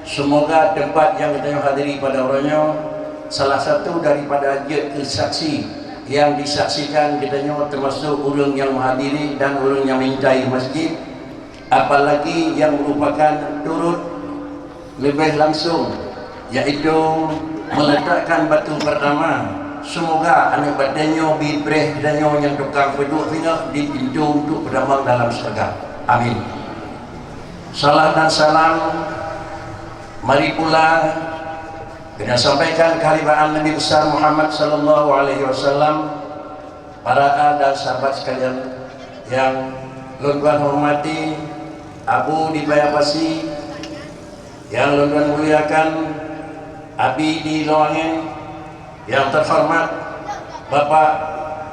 Semoga tempat yang kita hadiri pada orangnya salah satu daripada jet kesaksi yang disaksikan kitanya termasuk orang yang menghadiri dan orang yang mencintai masjid, apalagi yang merupakan turut lebih langsung, yaitu meletakkan batu pertama. Semoga anak badannya bibreh dannya yang tukang peduk hingga di pintu untuk berdamai dalam surga. Amin. Salam dan salam mari pula kita sampaikan kehadiran Nabi besar Muhammad sallallahu alaihi wasallam, para dan sahabat sekalian yang tuan hormati, Abu di Bayapasi yang tuan muliakan, Abi di Loangen, yang terhormat Bapak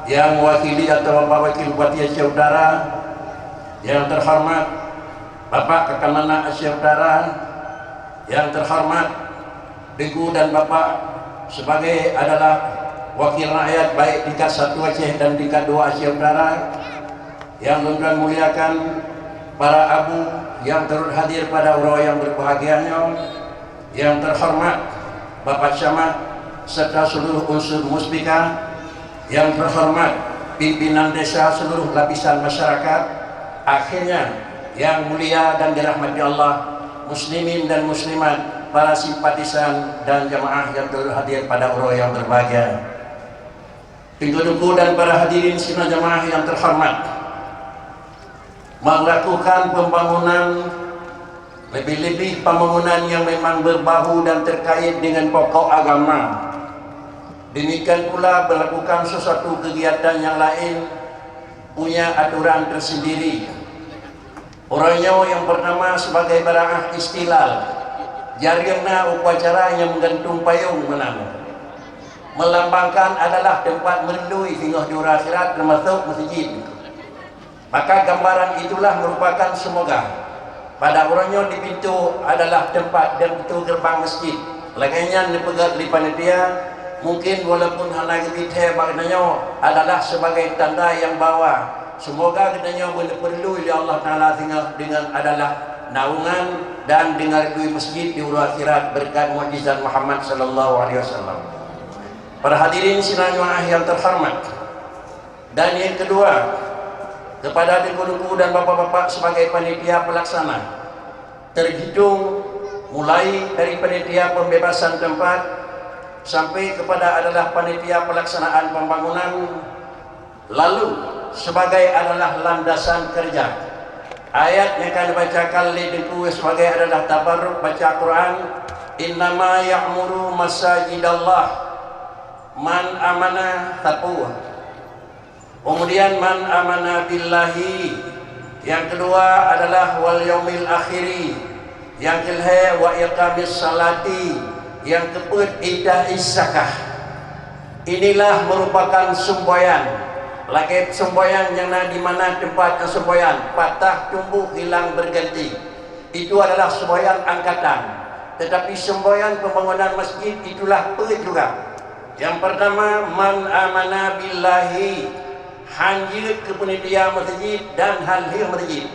yang mewakili atau Bapak Wakil Bupati Aceh Utara, yang terhormat Bapak Kakamana Aceh Utara, yang terhormat Degu dan Bapak sebagai adalah wakil rakyat baik tingkat 1 Aceh dan tingkat 2 Aceh Utara, yang tuan muliakan para abu yang turut hadir pada urau yang berbahagianya, yang terhormat Bapak Camat serta seluruh unsur muspika, yang terhormat pimpinan desa seluruh lapisan masyarakat, akhirnya yang mulia dan dirahmati Allah, muslimin dan muslimat, para simpatisan dan jamaah yang turut hadir pada urau yang berbahagia, Tengku dan para hadirin sidang jamaah yang terhormat, melakukan pembangunan, lebih-lebih pembangunan yang memang berbahu dan terkait dengan pokok agama. Demikian pula melakukan sesuatu kegiatan yang lain punya aturan tersendiri. Orangnya yang pertama sebagai baraah istilal, jarina upacara yang menggantung payung menang, melambangkan adalah tempat merindui hingga di akhirat termasuk masjid. Maka gambaran itulah merupakan semoga pada orangnya di pintu adalah tempat dan pintu gerbang masjid. Laganya dipegat di panitia, mungkin walaupun hanya gebithe maknanya adalah sebagai tanda yang bawa semoga katanya perlu oleh Allah Ta'ala dengan adalah naungan dan dengar duit masjid di uru akhirat berkat mukjizat Muhammad sallallahu alaihi wasallam. Para hadirin sidang jemaah yang terhormat, dan yang kedua kepada ibu-ibu dan bapak-bapak sebagai panitia pelaksana, terhitung mulai dari panitia pembebasan tempat sampai kepada adalah panitia pelaksanaan pembangunan, lalu sebagai adalah landasan kerja. Ayat yang akan dibacakan lidiku sebagai adalah tabarruk baca Quran, innama ya'muru masajidallah man amana taqwa. Kemudian man amana billahi. Yang kedua adalah wal yaumil akhiri. Yang ketiga wa iqamis salati. Yang keempat ita'is zakah. Inilah merupakan semboyan. Lagi semboyan yang di mana tempat semboyan patah tumbuh hilang berganti. Itu adalah semboyan angkatan. Tetapi semboyan pembangunan masjid itulah juga. Yang pertama man amana billahi, hanjir ke panitia masjid dan halil masjid.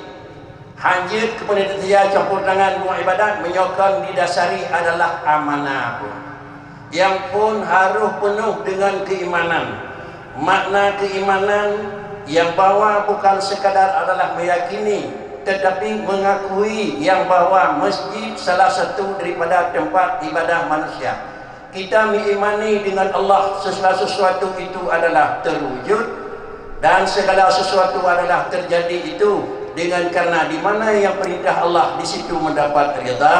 Hanjir ke panitia campur tangan buat ibadat menyokong didasari adalah amanah pun, yang pun harus penuh dengan keimanan. Makna keimanan yang bawa bukan sekadar adalah meyakini, tetapi mengakui yang bahawa masjid salah satu daripada tempat ibadah manusia. Kita mengimani dengan Allah segala sesuatu itu adalah terwujud dan segala sesuatu adalah terjadi itu dengan karena di mana yang perintah Allah di situ mendapat ridha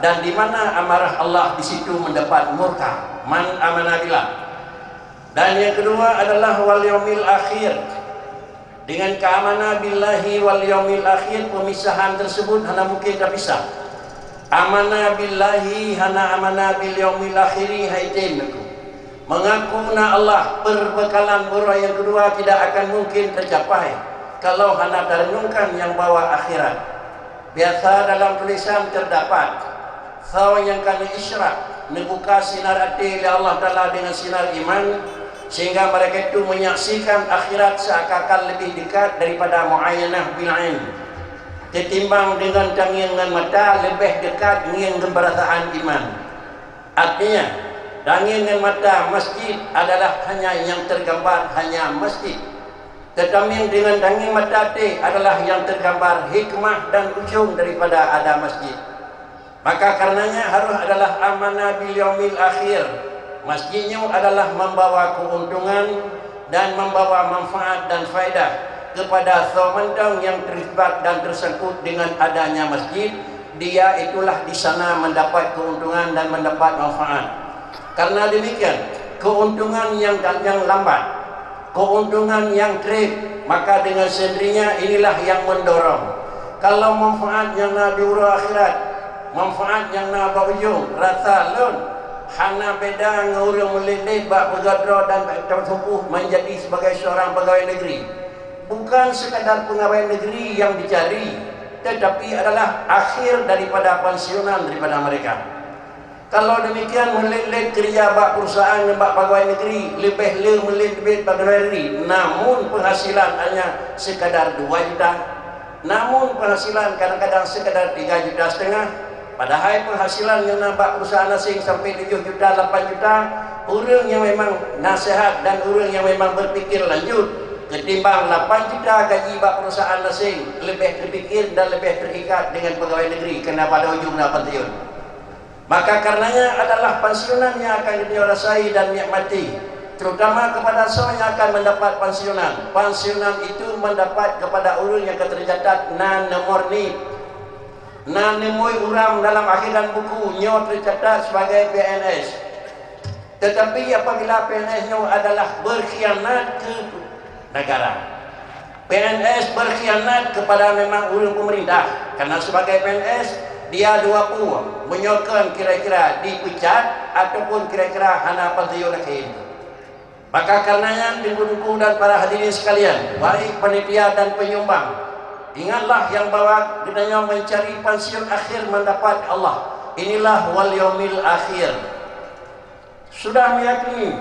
dan di mana amarah Allah di situ mendapat murka. Man amana billah. Dan yang kedua adalah wal yaumil akhir. Dengan keamanan billahi wal yaumil akhir, pemisahan tersebut hanya mungkin terpisah. Amanah billahi hana amanah bil yaumil akhiri haitin. Mengaku na Allah perbekalan buruk yang kedua tidak akan mungkin tercapai kalau hana terenungkan yang bawa akhirat. Biasa dalam tulisan terdapat saw yang kana isyrak, membuka sinar hati Allah Ta'ala dengan sinar iman, sehingga mereka itu menyaksikan akhirat seakan-akan lebih dekat daripada muayyanah bil ain. ketimbang dengan dengan mata lebih dekat dengan keberasaan iman. Artinya dengan mata masjid adalah hanya yang tergambar hanya masjid, tetapi dengan mata adalah yang tergambar hikmah dan ujung daripada ada masjid. Maka karenanya harus adalah amanah bil yaumil akhir. Masjidnya adalah membawa keuntungan dan membawa manfaat dan faedah kepada seorang yang terlibat dan tersangkut dengan adanya masjid. Dia itulah di sana mendapat keuntungan dan mendapat manfaat. Karena demikian, keuntungan yang lambat, keuntungan yang trip, maka dengan sendirinya inilah yang mendorong. Kalau manfaat yang nak diurus akhirat, manfaat yang nak berujung rasa lun, hana beda ngurung melilit bak bergadra dan tertumpuh menjadi sebagai seorang pegawai negeri. Bukan sekadar pegawai negeri yang dicari, tetapi adalah akhir daripada pensiunan daripada mereka. Kalau demikian melilit kerja bak perusahaan dan bak pegawai negeri lebih melilit pegawai negeri, namun penghasilan hanya sekadar 2 juta, namun penghasilan kadang-kadang sekadar 3,5 juta. Padahal penghasilan yang nampak perusahaan asing sampai 7 juta, 8 juta, orang yang memang nasihat dan orang yang memang berfikir lanjut ketimbang 8 juta gaji bak perusahaan asing, lebih terfikir dan lebih terikat dengan pegawai negeri kena pada ujung nak pensiun. Maka karenanya adalah pensiunan yang akan dirasai dan nikmati, terutama kepada seorang yang akan mendapat pensiunan. Pensiunan itu mendapat kepada orang yang ketercatat nan nomor ni, nan nemui uram dalam akhiran buku nyo tercatat sebagai PNS. Tetapi apabila PNS nyo adalah berkhianat ke negara, PNS berkhianat kepada memang orang pemerintah, karena sebagai PNS dia 20 menyokong kira-kira dipecat ataupun kira-kira hana pensiun lagi. Maka karenanya dengku-dengku dan para hadirin sekalian, baik panitia dan penyumbang, ingatlah yang bahwa kita mencari pensiun akhir mendapat Allah. Inilah wal yaumil akhir. Sudah meyakini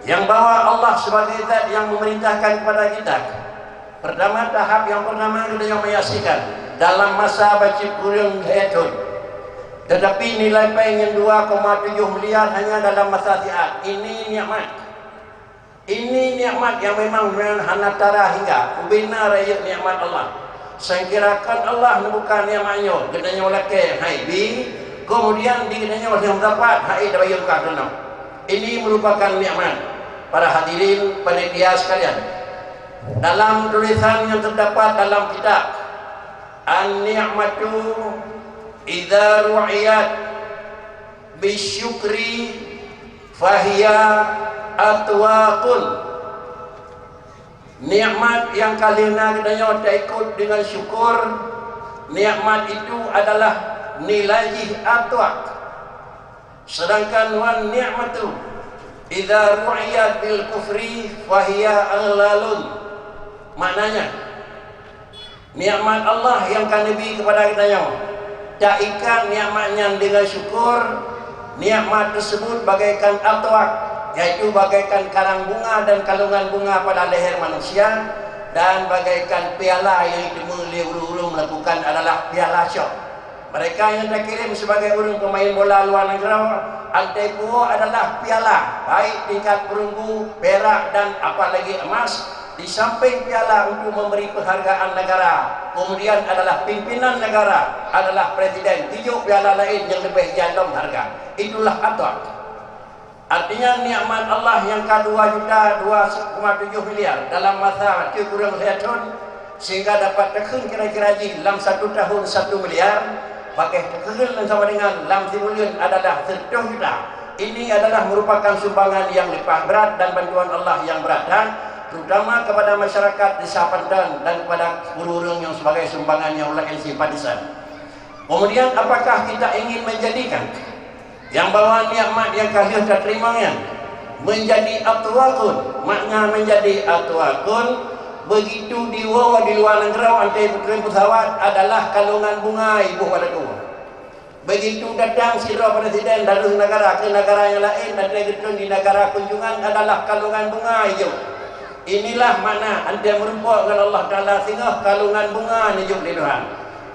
yang bahwa Allah sebagai zat yang memerintahkan kepada kita. Pertama, tahap yang pertama kita menyaksikan dalam masa baca kurung hayatun. Tetapi nilai pengen 2,7 miliar hanya dalam masa sihat. Ini nikmat. Ini nikmat yang memang hanatara hingga bina raya nikmat Allah. Sangkirakan Allah membuka nikmatnya, kenanya laki hai bi, kemudian dikenanya yang dapat hai dapat kana. Ini merupakan nikmat. Para hadirin panitia sekalian, dalam tulisan yang terdapat dalam kitab An-Ni'matu idza ru'iyat bisyukri fahiya atwaqun. Nikmat yang kalian kita ikut dengan syukur, nikmat itu adalah nilai atwaq. Sedangkan wan ni'matu idza ru'iyat bil kufri fahiya aglalun. Maknanya nikmat Allah yang kan Nabi kepada kita tak ikan nikmatnya dengan syukur, nikmat tersebut bagaikan atwaq, yaitu bagaikan karang bunga dan kalungan bunga pada leher manusia, dan bagaikan piala yang dimulai urung-urung melakukan adalah piala syok. Mereka yang terkirim sebagai urung pemain bola luar negara, antai puo adalah piala, baik tingkat perunggu, perak dan apalagi emas. Di samping piala untuk memberi penghargaan negara, kemudian adalah pimpinan negara, adalah presiden, 7 piala lain yang lebih jandong harga. Itulah atwaq. Artinya nikmat Allah yang ke 2 juta 2,7 miliar dalam masa kurang sehatun, sehingga dapat tekan kira-kira dalam 1 tahun 1 miliar, pakai tekan sama dengan dalam simulian adalah 10 juta. Ini adalah merupakan sumbangan yang lipat berat dan bantuan Allah yang berat, dan terutama kepada masyarakat desa Pandan dan kepada guru-guru yang sebagai sumbangan yang oleh simpatisan. Kemudian apakah kita ingin menjadikan yang bawa nikmat yang kalian terimanya menjadi atwaqun? Makna menjadi atwaqun, begitu di luar negara antai pesawat adalah kalungan bunga ibu pada tua. Begitu datang sirah presiden dari negara ke negara yang lain, dan di negara kunjungan adalah kalungan bunga hijau. Inilah mana anda merupakan Allah Ta'ala sehingga kalungan bunga hidup di Tuhan.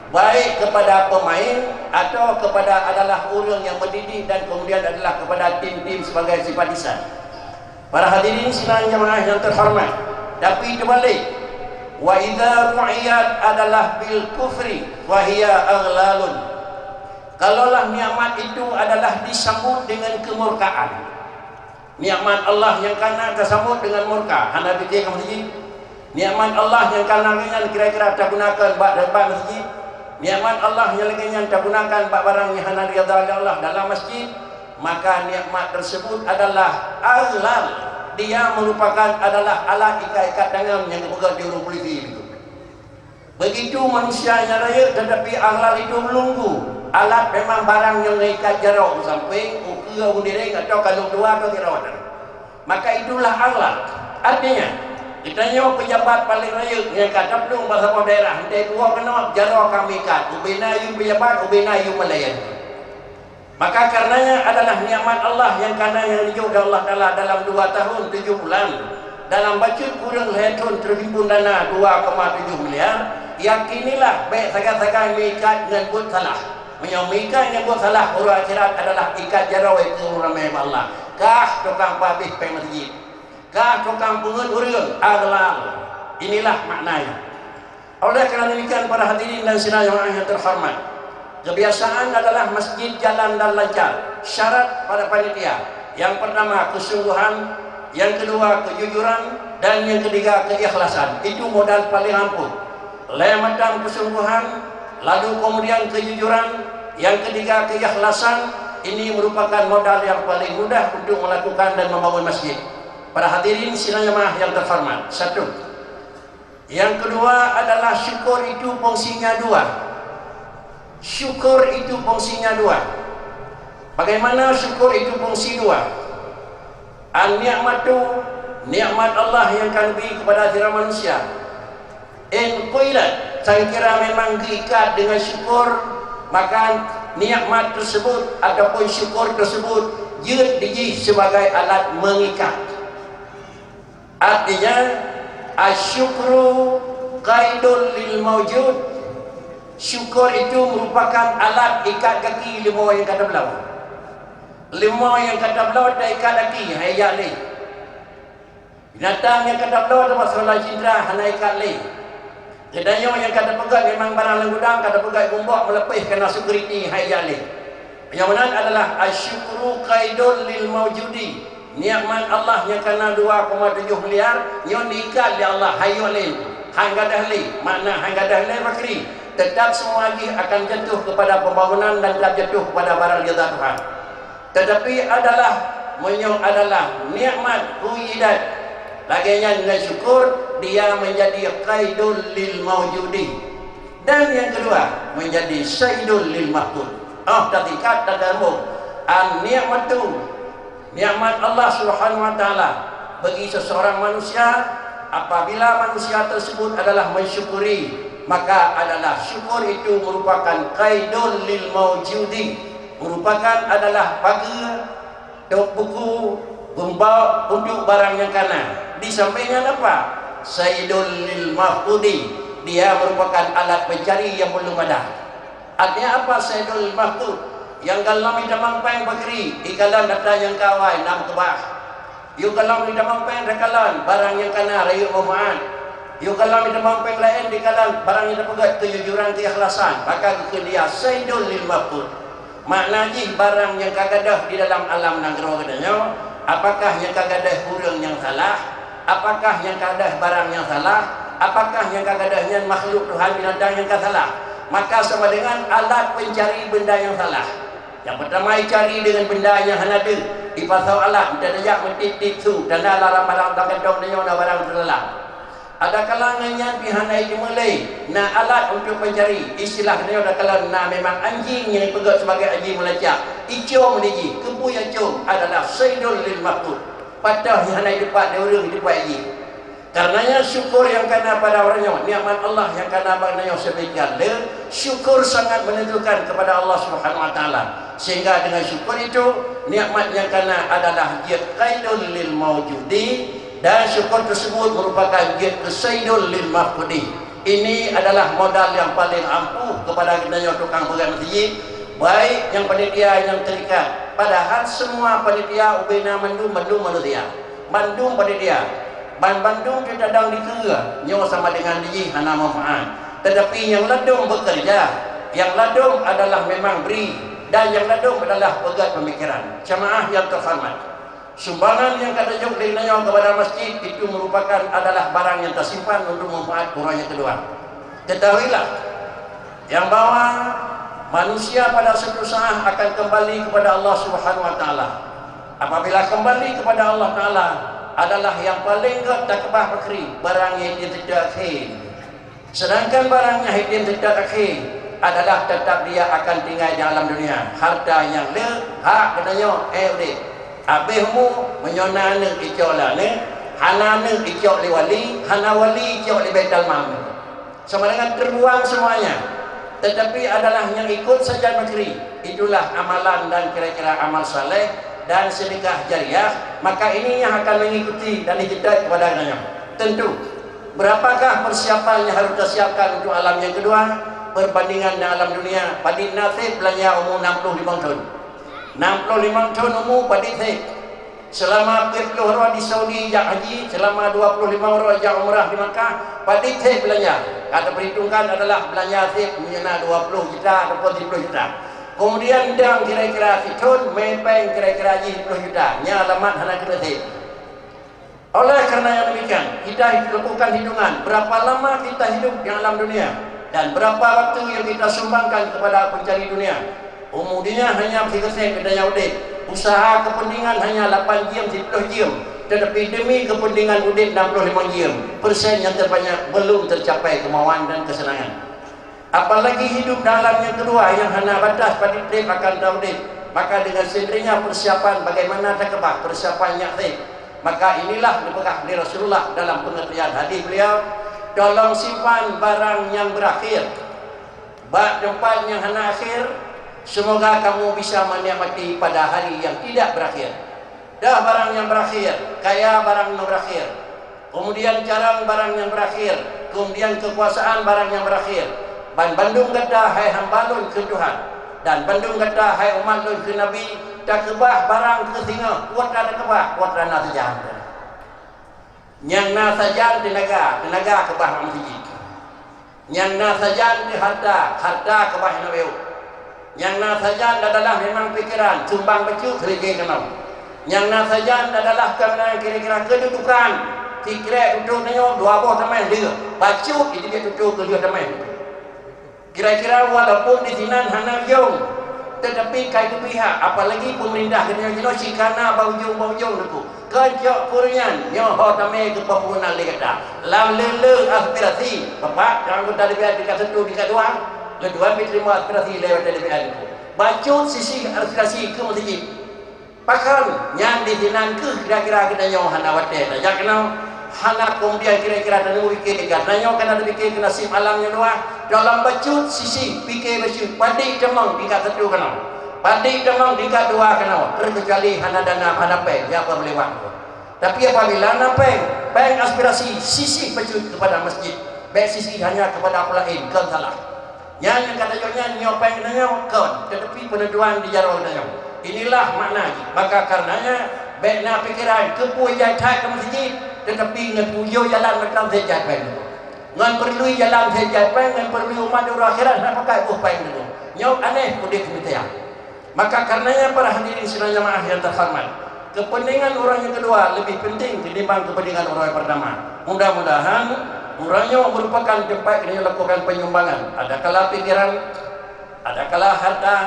baik kepada pemain atau kepada adalah orang yang mendidik dan kemudian adalah kepada tim-tim sebagai simpatisan. Para hadirin sidang jamaah yang terhormat, tapi terbalik, wa idza ru'iyat adalah bil kufri wa hiya aglalun. Kalaulah nikmat itu adalah disambut dengan kemurkaan, nikmat Allah yang kana tersambut dengan murka, anda fikir masjid. Nikmat Allah yang kana kira-kira tak gunakan bak dan bak masjid. Nikmat Allah yang lainnya tak gunakan bak barang yang hana riyadha Allah dalam masjid, maka nikmat tersebut adalah aghlal. Dia merupakan adalah alat ikat-ikat tangan yang dipegang di orang polisi itu. Begitu manusianya raya, tetapi aghlal itu melunggu. Alat memang barang yang mengikat jarak samping, ukur, undiring atau kalung dua atau tirawatan. Maka itulah aghlal. Artinya, ditanya pejabat paling raya yang kata pelung bahasa daerah, hentai dua kena jarak kami ikat. Ubina you pejabat, ubina you melayan. Maka karenanya adalah nikmat Allah yang karena yang dijuk Allah Ta'ala dalam 2 tahun 7 bulan dalam bacut kurang letun terhimpun dana 2,7 miliar. Yakinilah baik sakan-sakan mengikat dengan buat salah, menyomikan yang buat salah urut akhirat adalah ikat jarawai ke ramai Allah. Kah tukang pabih pe masjid, kah tukang pungut urang aghlal. Inilah maknanya. Oleh kerana demikian para hadirin dan sidang yang terhormat, kebiasaan adalah masjid jalan dan lancar. Syarat pada panitia, yang pertama kesungguhan, yang kedua kejujuran, dan yang ketiga keikhlasan. Itu modal paling ampuh. Lematan kesungguhan, lalu kemudian kejujuran, yang ketiga keikhlasan. Ini merupakan modal yang paling mudah untuk melakukan dan membangun masjid. Para hadirin sidang jemaah yang terhormat, satu. Yang kedua adalah syukur itu fungsinya dua. Syukur itu fungsinya dua. Bagaimana syukur itu fungsi dua? An-ni'matu, nikmat Allah yang akan beri kepada diri manusia. In qilat, saya kira memang diikat dengan syukur, maka nikmat tersebut ataupun syukur tersebut dia diji sebagai alat mengikat. Artinya asyukru qaidul lil mawjud. Syukur itu merupakan alat ikat kaki lima yang kata belau. Lima yang kata belau tak ikat kaki, hayat leh. Binatang yang kata belau dapat solat cindera, hana ikat leh. Kedanya yang kata pegat memang barang lenggudang, kata pegat gumbak melepih kena security, hayat leh. Yang mana adalah asyukru qaidul lil mawjudi. Nikmat Allah yang kena 2,7 miliar, yang diikat oleh Allah, hayat leh. Hanggadah leh, makna hanggadah leh makri. Tetap semua lagi akan jatuh kepada pembangunan dan tetap jatuh kepada barang jasa Tuhan. Tetapi adalah nikmat huidat. Laginya dengan syukur dia menjadi qaidul lil mawjudi. Dan yang kedua menjadi saidul lil mahmud. Tadikat tadarmu an-ni'matu, nikmat Allah Subhanahu wa taala bagi seseorang manusia. Apabila manusia tersebut adalah mensyukuri, maka adalah syukur itu merupakan qaidul lil mawjudi, merupakan adalah pagar dok buku gembau untuk barang yang kanan. Di sampingnya apa? Saidul lil mahfudi, dia merupakan alat pencari yang belum ada. Artinya apa saidul lil mahfud? Yang kalau minta mampang bakri, ikalan data yang kawai nam kebah. Yuk kalau minta mampang rekalan barang yang kanan rayu muhammad. Yuk kalau minta mampang lain di kalan barang yang terpegat kejujuran keikhlasan, maka ke dia saidul lil mahfud. Maknanya barang yang kagadah di dalam alam nagro katanya, apakah yang kagadah hurung yang salah, apakah yang kagadah barang yang salah, apakah yang kagadahnya makhluk Tuhan binatang yang salah, maka sama dengan alat pencari benda yang salah. Yang pertama cari dengan benda yang hanada di pasal alat dan ajak mentitik tu dan alarm barang bakadong dan barang terlalang. Ada kalangannya pihanai dimulai na alat untuk mencari istilahnya ada kalangan na memang anjing yang dipegang sebagai anjing melacak icom diji kebu yang com adalah saidul lil mahmud patah pihanai depan dia orang depan anjing. Karenanya syukur yang kena pada orangnya, nikmat Allah yang kena padanya sebagian le, syukur sangat menentukan kepada Allah Subhanahu wa taala. Sehingga dengan syukur itu nikmat yang kena adalah dia qaidul lil mawjudi, dan syukur tersebut merupakan dia saidul lil mahfudi. Ini adalah modal yang paling ampuh kepada kita tukang pegang masjid, baik yang panitia yang terikat. Padahal semua panitia ubina mandum manusia, mandum panitia, bandung kita sedang dikira nyo sama dengan diji hana manfaat. Tetapi yang ladung bekerja, yang ladung adalah memang beri, dan yang ladung adalah pegat pemikiran. Jamaah yang terhormat, sumbangan yang kata jok dinanya kepada masjid itu merupakan adalah barang yang tersimpan untuk manfaat orang yang kedua. Ketahuilah yang bahwa manusia pada suatu saat akan kembali kepada Allah Subhanahu wa taala. Apabila kembali kepada Allah taala adalah yang paling takbah bakri barang yang tidak akhir. Sedangkan barang yang tidak akhir adalah tetap dia akan tinggal di alam dunia. Harta yang hak katanya udik. Abihmu menyona ne icok lah ne, hana ne icok li wali, hana wali icok li Baitul Mal. Sama dengan terbuang semuanya. Tetapi adalah yang ikut saja bakri. Itulah amalan dan kira-kira amal saleh dan sedekah jariah. Maka ini yang akan mengikuti dan dihidat kepada anaknya. Tentu, berapakah persiapan yang harus disiapkan untuk alam yang kedua? Perbandingan dengan alam dunia. Padi nasib belanja umur 65 tahun. 65 tahun umur padi nasib. Selama 40 orang di Saudi jak haji, selama 25 orang jak umrah di Makkah, padi nasib belanja. Kata perhitungkan adalah belanja nasib menyena 20 juta ataupun 10 juta. Kemudian dang kira-kira situn, mepeng kira-kira 10 juta. Nya alamat hana kena nasib. Oleh kerana yang demikian, kita lakukan hitungan berapa lama kita hidup di alam dunia dan berapa waktu yang kita sumbangkan kepada pencari dunia. Umumnya hanya berkisar kedaya udip. Usaha kepentingan hanya 8 jam, 10 jam. Tetapi demi kepentingan udip 65 jam. Persen yang terbanyak belum tercapai kemauan dan kesenangan. Apalagi hidup dalam yang kedua yang hanya batas pada trip akan taudip. Maka dengan sendirinya persiapan bagaimana takbah, persiapan yaktib. Maka inilah dipegang oleh Rasulullah dalam pengertian hadis beliau, tolong simpan barang yang berakhir, bak tempat yang hana akhir. Semoga kamu bisa menikmati pada hari yang tidak berakhir. Dah barang yang berakhir, kaya barang yang berakhir, kemudian jarang barang yang berakhir, kemudian kekuasaan barang yang berakhir. Bandung kata hai hambalun ke Tuhan, dan Bandung kata hai umat lun ke Nabi. Tak kebah barang ke singa, kuat tak kebah, kuat rana saja. Yang na saja tenaga kebah masjid. Yang na saja di harta kebah nabiu. Yang na saja adalah memang pikiran, sumbang baju selagi kenal. Yang na saja adalah kerana kira-kira kedudukan. Kira duduknya 2 buah tamai dia. Baju itu dia duduk ke dia tamai. Kira-kira walaupun di sinan hana jauh, tetapi kaitu pihak apalagi pemerintah kena jino sikana baujung itu kejok kurian nyoho tamai ke pembunuhan legata lam lele aspirasi bapak anggota DPR dekat satu dekat dua kedua diterima aspirasi lewat DPR itu baju sisi aspirasi ke masjid pakan yang di sinan ke kira-kira kita nyoho hana wate saja kenal hana kemudian kira-kira dan fikir katanya kena fikir kena sim alamnya doa dalam baju sisi fikir baju padi demang tingkat satu kena padi demang tingkat dua kena terkecuali hana dana hana peng ya apa boleh waktu tapi apabila hana peng aspirasi sisi baju kepada masjid baik sisi hanya kepada apa lain kan salah yang katanya nyopeng katanya kan tetapi penentuan di jarang katanya inilah makna maka karenanya baiknya pikiran kepunyai ke masjid tetapi ngan puyo jalan macam sejat pen ngan perlu jalan sejat pen ngan perlu umat akhirat nak pakai pen dulu nyok aneh udik kita. Maka karenanya para hadirin sidang jamaah yang terhormat, kepentingan orang yang kedua lebih penting ketimbang kepentingan orang yang pertama. Mudah-mudahan orangnya merupakan tempat yang lakukan penyumbangan. Ada kala pikiran, ada kala harta,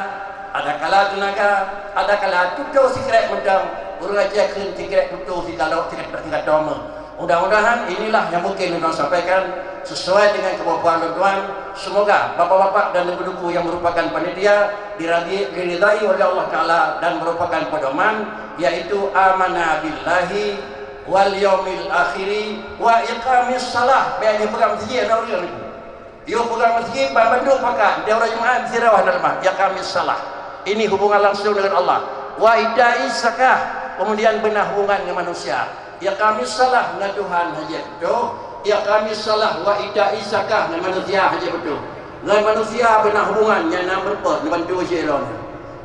ada kala tenaga, ada kala tujuh sikret macam orang aja kena sikret tutup si kalau sikret bertingkat doma. Mudah-mudahan inilah yang mungkin kita sampaikan sesuai dengan kemampuan tuan. Semoga bapak-bapak dan ibu-ibu yang merupakan panitia diridai oleh Allah Taala dan merupakan pedoman, yaitu amanah billahi wal yaumil akhiri wa iqamis salah. Biar dia pegang masjid ada orang ni. Dia pegang masjid bandung pakai dia orang jemaah sirawah dalam iqamis salah. Ini hubungan langsung dengan Allah. Wa idai zakah. Kemudian benar hubungan dengan manusia. Ya kami salah dengan Tuhan saja betul. Ya kami salah wa idai zakah dengan manusia saja betul. Dengan manusia benar hubungannya nak berapa dengan dua jelon.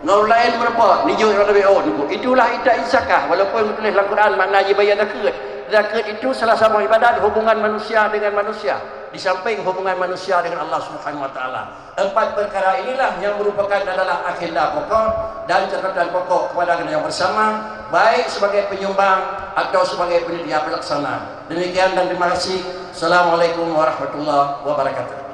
Ngau lain berapa ni jo lebih itulah ita zakah walaupun tulis dalam Quran makna je bayar zakat. Zakat itu salah satu ibadat hubungan manusia dengan manusia. Di samping hubungan manusia dengan Allah Subhanahu wa taala. 4 perkara inilah yang merupakan adalah agenda pokok dan catatan pokok kepada yang bersama, baik sebagai penyumbang atau sebagai penyedia pelaksana. Demikian dan terima kasih. Assalamualaikum warahmatullahi wabarakatuh.